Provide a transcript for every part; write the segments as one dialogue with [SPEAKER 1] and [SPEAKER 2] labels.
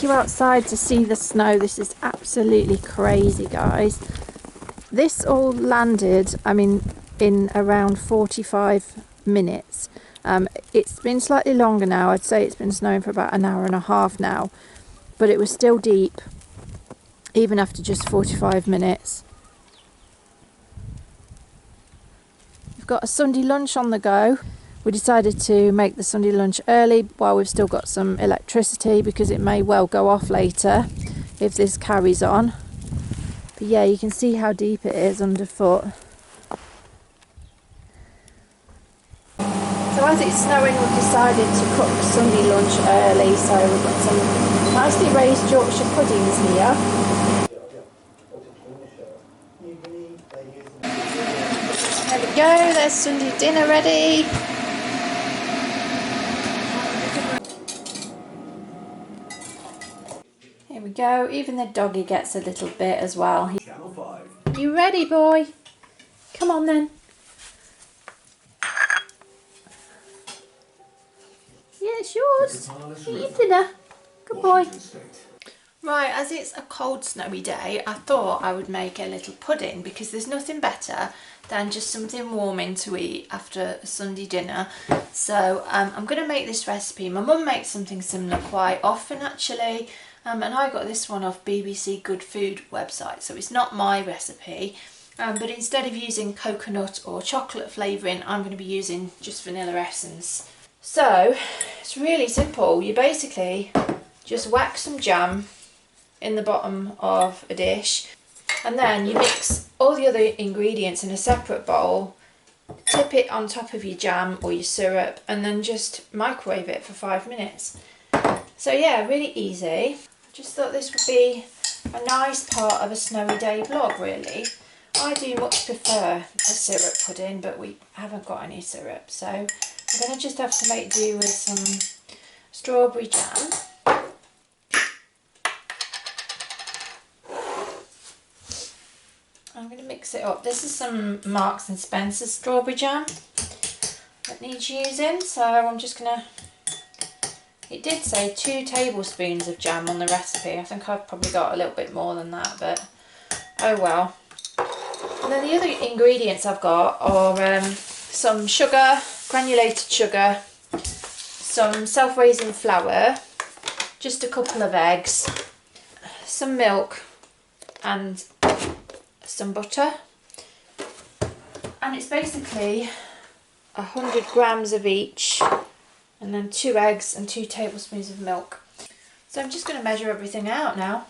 [SPEAKER 1] you outside to see the snow. This is absolutely crazy, guys. This all landed, I mean, in around 45 minutes. It's been slightly longer now. I'd say it's been snowing for about an hour and a half now, but it was still deep even after just 45 minutes. We've got a Sunday lunch on the go. We decided to make the Sunday lunch early while we've still got some electricity, because it may well go off later if this carries on. But yeah, you can see how deep it is underfoot. So as it's snowing, we've decided to cook Sunday lunch early. So we've got some nicely raised Yorkshire puddings here. There we go, there's Sunday dinner ready. Here we go, even the doggy gets a little bit as well. You ready, boy? Come on then. Yeah, it's yours. Eat your dinner. Good boy. Right, as it's a cold, snowy day, I thought I would make a little pudding, because there's nothing better than just something warming to eat after a Sunday dinner. So I'm going to make this recipe. My mum makes something similar quite often, actually. And I got this one off BBC Good Food website, so it's not my recipe, but instead of using coconut or chocolate flavouring, I'm going to be using just vanilla essence. So it's really simple. You basically just whack some jam in the bottom of a dish, and then you mix all the other ingredients in a separate bowl, tip it on top of your jam or your syrup, and then just microwave it for 5 minutes. So yeah, really easy. I just thought this would be a nice part of a snowy day vlog, really. I do much prefer a syrup pudding, but we haven't got any syrup, so we're going to just have to make do with some strawberry jam. I'm going to mix it up. This is some Marks and Spencer strawberry jam that needs using, so I'm just going to... It did say 2 tablespoons of jam on the recipe. I think I've probably got a little bit more than that, but oh well. And then the other ingredients I've got are some sugar, granulated sugar, some self-raising flour, just a couple of eggs, some milk and some butter. And it's basically 100 grams of each, and then 2 eggs and 2 tablespoons of milk. So I'm just going to measure everything out now.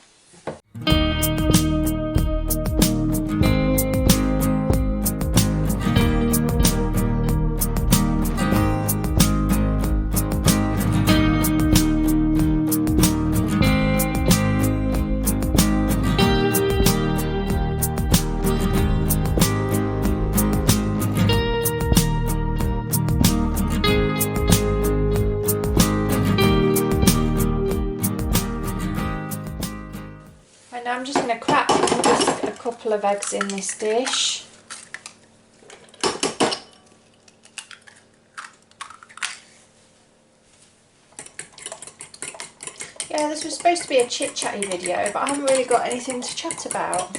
[SPEAKER 1] I'm just going to crack just a couple of eggs in this dish. Yeah, this was supposed to be a chit-chatty video, but I haven't really got anything to chat about.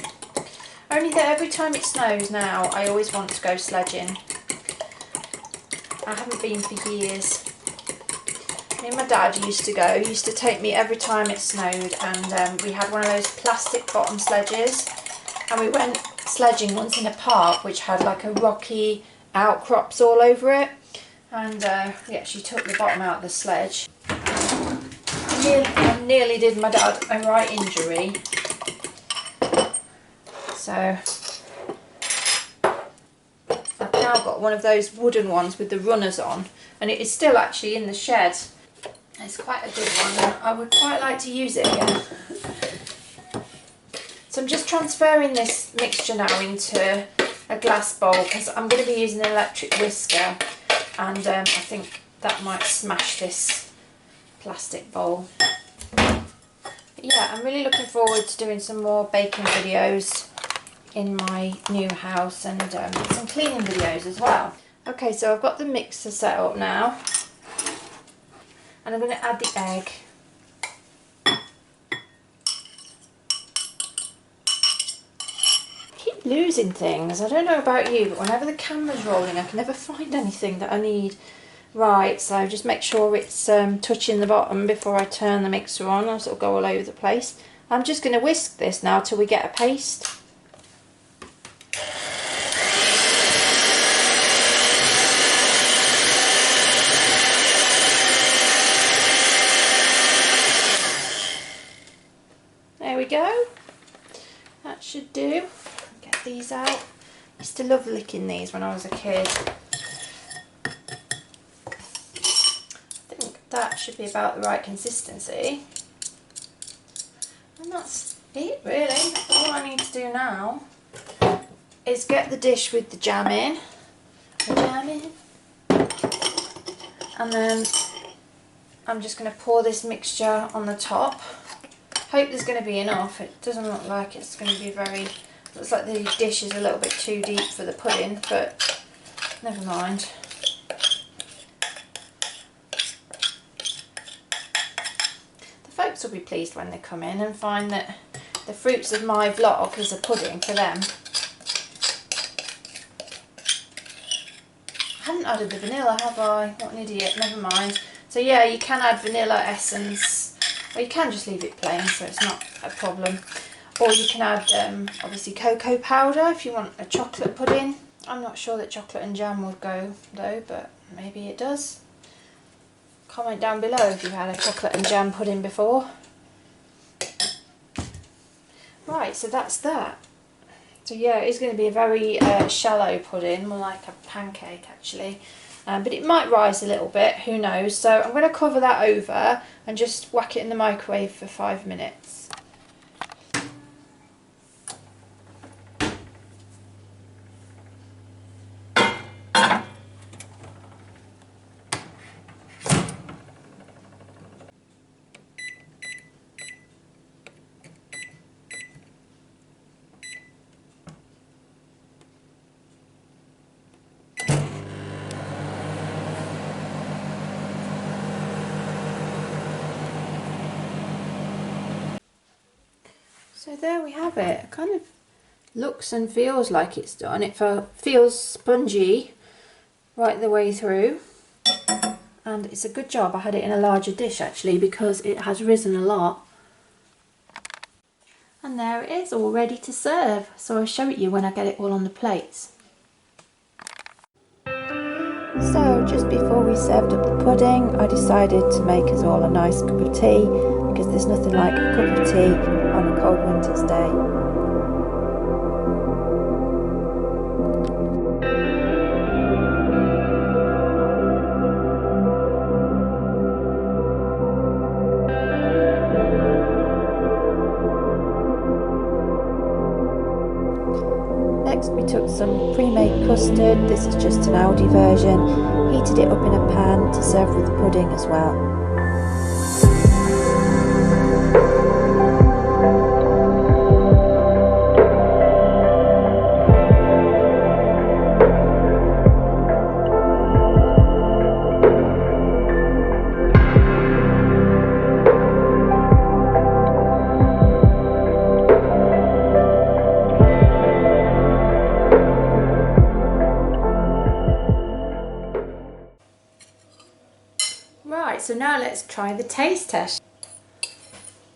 [SPEAKER 1] Only that every time it snows now, I always want to go sledging. I haven't been for years. Me and my dad used to take me every time it snowed, and we had one of those plastic bottom sledges, and we went sledging once in a park which had like a rocky outcrops all over it, and we actually took the bottom out of the sledge. I nearly did my dad a right injury. So I've now got one of those wooden ones with the runners on, and it is still actually in the shed. It's quite a good one. I would quite like to use it again. So I'm just transferring this mixture now into a glass bowl, because I'm going to be using an electric whisker, and I think that might smash this plastic bowl. But yeah, I'm really looking forward to doing some more baking videos in my new house, and some cleaning videos as well. Okay, so I've got the mixer set up now. And I'm going to add the egg. keep losing things. I don't know about you, but whenever the camera's rolling I can never find anything that I need. Right, so just make sure it's touching the bottom before I turn the mixer on, else it'll go all over the place. I'm just going to whisk this now till we get a paste. There we go. That should do. Get these out. I used to love licking these when I was a kid. I think that should be about the right consistency. And that's it really. All I need to do now is get the dish with the jam in. And then I'm just going to pour this mixture on the top. Hope there's going to be enough. It doesn't look like it's going to be very... Looks like the dish is a little bit too deep for the pudding, but never mind. The folks will be pleased when they come in and find that the fruits of my vlog is a pudding for them. I haven't added the vanilla, have I? What an idiot, never mind. So yeah, you can add vanilla essence. Or you can just leave it plain, so it's not a problem. Or you can add, obviously, cocoa powder if you want a chocolate pudding. I'm not sure that chocolate and jam would go, though, but maybe it does. Comment down below if you've had a chocolate and jam pudding before. Right, so that's that. So yeah, it's going to be a very shallow pudding, more like a pancake, actually. But it might rise a little bit, who knows. So I'm going to cover that over and just whack it in the microwave for 5 minutes. So there we have it. It kind of looks and feels like it's done. It feels spongy right the way through, and it's a good job I had it in a larger dish actually, because it has risen a lot. And there it is, all ready to serve. So I'll show it you when I get it all on the plates. So just before we served up the pudding, I decided to make us all a nice cup of tea, because there's nothing like a cup of tea on a cold winter's day. Next we took some pre-made custard. This is just an Aldi version. Heated it up in a pan to serve with the pudding as well. Right, so now let's try the taste test.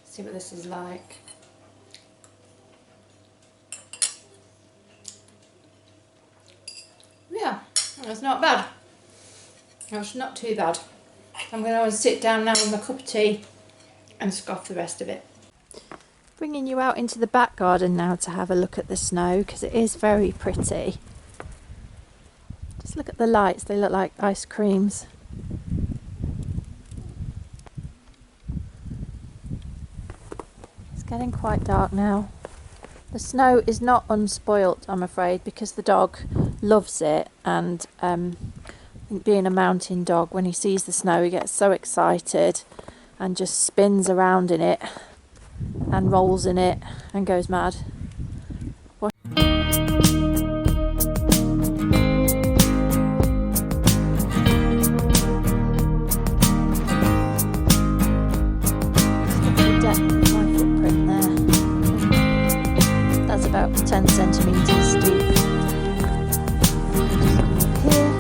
[SPEAKER 1] See what this is like. Yeah, that's not bad. That's not too bad. I'm going to sit down now with my cup of tea and scoff the rest of it. Bringing you out into the back garden now to have a look at the snow, because it is very pretty. Just look at the lights, they look like ice creams. Getting quite dark now. The snow is not unspoilt, I'm afraid, because the dog loves it, and I think being a mountain dog, when he sees the snow he gets so excited and just spins around in it and rolls in it and goes mad. about 10 centimetres deep. Here.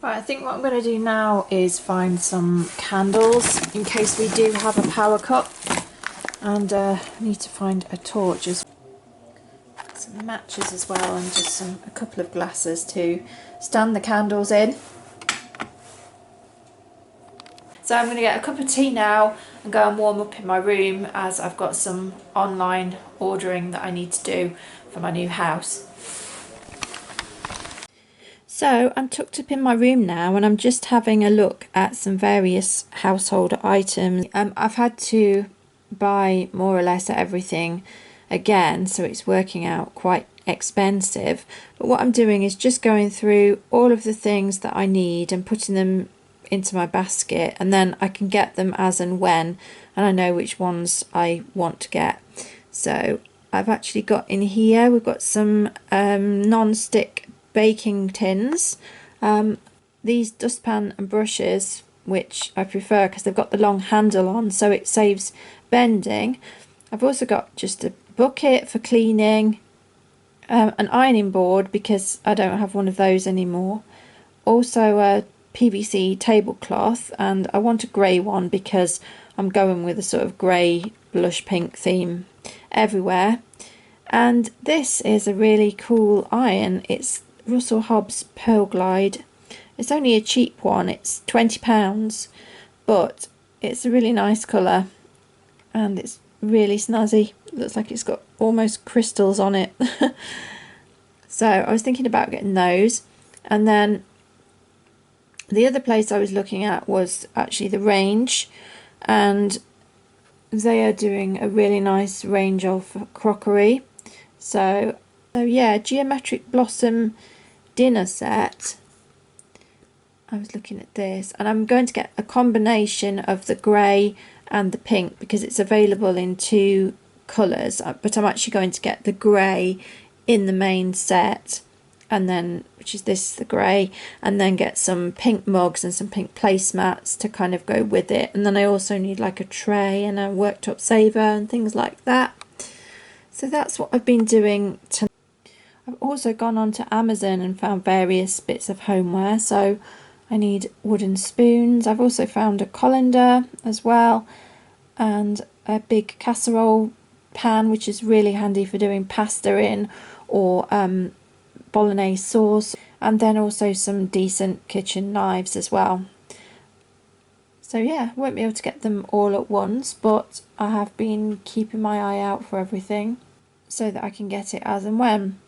[SPEAKER 1] Right, I think what I'm going to do now is find some candles in case we do have a power cut, and I need to find a torch, some matches as well, and just a couple of glasses to stand the candles in. So I'm going to get a cup of tea now and go and warm up in my room, as I've got some online ordering that I need to do for my new house. So I'm tucked up in my room now, and I'm just having a look at some various household items. I've had to buy more or less everything again, so it's working out quite expensive. But what I'm doing is just going through all of the things that I need and putting them into my basket, and then I can get them as and when, and I know which ones I want to get. So I've actually got in here, we've got some non-stick baking tins, these dustpan and brushes, which I prefer because they've got the long handle on, so it saves bending. I've also got just a bucket for cleaning, an ironing board because I don't have one of those anymore, also a PVC tablecloth, and I want a grey one because I'm going with a sort of grey blush pink theme everywhere. And this is a really cool iron. It's Russell Hobbs Pearl Glide. It's only a cheap one, it's £20, but it's a really nice colour and it's really snazzy. It looks like it's got almost crystals on it. So I was thinking about getting those. And then the other place I was looking at was actually the Range, and they are doing a really nice range of crockery. So yeah, Geometric Blossom dinner set. I was looking at this, and I'm going to get a combination of the grey and the pink because it's available in 2 colours, but I'm actually going to get the grey in the main set, and then, which is this, the grey, and then get some pink mugs and some pink placemats to kind of go with it. And then I also need like a tray and a worktop saver and things like that. So that's what I've been doing tonight. I've also gone on to Amazon and found various bits of homeware. So I need wooden spoons. I've also found a colander as well, and a big casserole pan, which is really handy for doing pasta in, or bolognese sauce, and then also some decent kitchen knives as well. So yeah, I won't be able to get them all at once, but I have been keeping my eye out for everything so that I can get it as and when.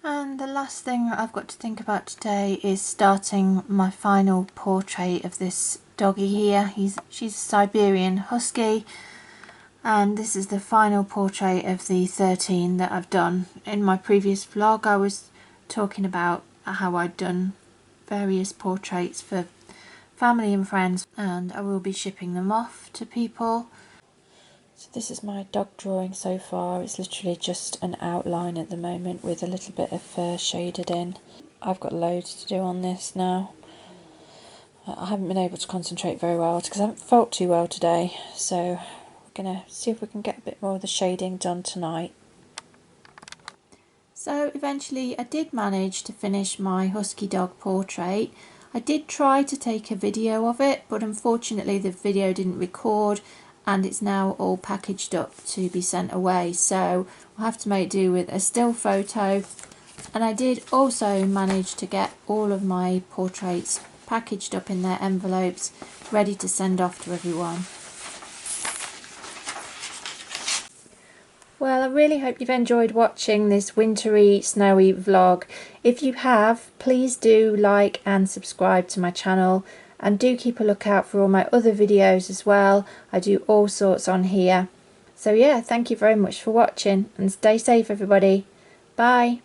[SPEAKER 1] And the last thing I've got to think about today is starting my final portrait of this doggy here. She's a Siberian Husky, and this is the final portrait of the 13 that I've done. In my previous vlog I was talking about how I'd done various portraits for family and friends, and I will be shipping them off to people. So this is my dog drawing so far. It's literally just an outline at the moment with a little bit of fur shaded in. I've got loads to do on this now. I haven't been able to concentrate very well because I haven't felt too well today, so we're going to see if we can get a bit more of the shading done tonight. So eventually I did manage to finish my husky dog portrait. I did try to take a video of it, but unfortunately the video didn't record and it's now all packaged up to be sent away, so I'll have to make do with a still photo. And I did also manage to get all of my portraits packaged up in their envelopes, ready to send off to everyone. Well, I really hope you've enjoyed watching this wintry, snowy vlog. If you have, please do like and subscribe to my channel, and do keep a lookout for all my other videos as well. I do all sorts on here. So yeah, thank you very much for watching, and stay safe everybody. Bye.